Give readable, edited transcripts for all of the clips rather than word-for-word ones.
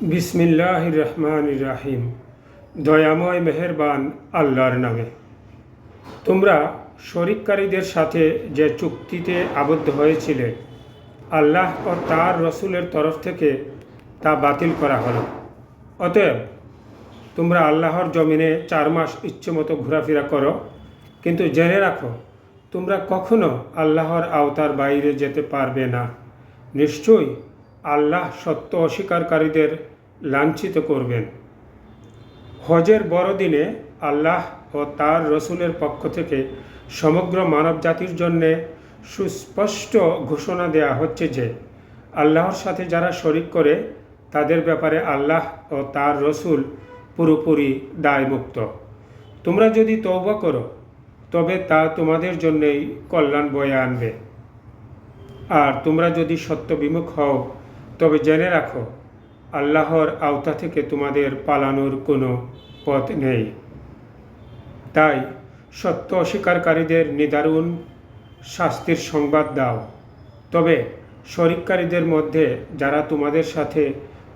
বিসমিল্লাহির রহমানির রাহিম। দয়াময় মেহেরবান আল্লাহর নামে। তোমরা শরিককারীদের সাথে যে চুক্তিতে আবদ্ধ হয়েছিলে, আল্লাহ ও তার রসুলের তরফ থেকে তা বাতিল করা হলো। অতএব তোমরা আল্লাহর জমিনে 4 মাস ইচ্ছেমতো ঘোরাফেরা করো, কিন্তু জেনে রাখো তোমরা কখনো আল্লাহর আওতার বাইরে যেতে পারবে না। নিশ্চয়ই আল্লাহ সত্য অস্বীকারীদের লাঞ্ছিত করবেন। হজের বড়দিনে আল্লাহ ও তার রসুলের পক্ষ থেকে সমগ্র মানব জাতির জন্যে সুস্পষ্ট ঘোষণা দেয়া হচ্ছে যে আল্লাহর সাথে যারা শরিক করে তাদের ব্যাপারে আল্লাহ ও তার রসুল পুরোপুরি দায়মুক্ত। তোমরা যদি তওবা করো তবে তা তোমাদের জন্যই কল্যাণ বয়ে আনবে। আর তোমরা যদি সত্য বিমুখ হও তবে জেনে রাখো আল্লাহর আওতা থেকে তোমাদের পালানোর কোনো পথ নেই। তাই সত্য অস্বীকারীদের নিদারুণ শাস্তির সংবাদ দাও। তবে শরিককারীদের মধ্যে যারা তোমাদের সাথে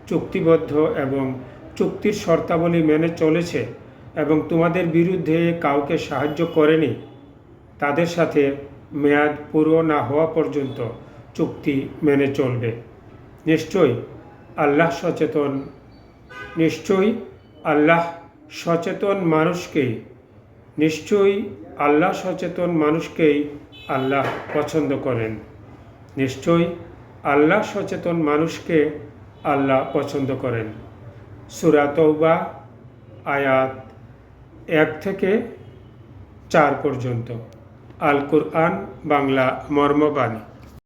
চুক্তিবদ্ধ এবং চুক্তির শর্তাবলী মেনে চলেছে এবং তোমাদের বিরুদ্ধে কাউকে সাহায্য করেনি, তাদের সাথে মেয়াদ পুরো না হওয়া পর্যন্ত চুক্তি মেনে চলবে। নিশ্চয়ই আল্লাহ সচেতন মানুষকেই আল্লাহ পছন্দ করেন। নিশ্চয়ই আল্লাহ সচেতন মানুষকে আল্লাহ পছন্দ করেন। সূরা তাওবা আয়াত 1 থেকে 4 পর্যন্ত। আল কুরআন বাংলা মর্মবাণী।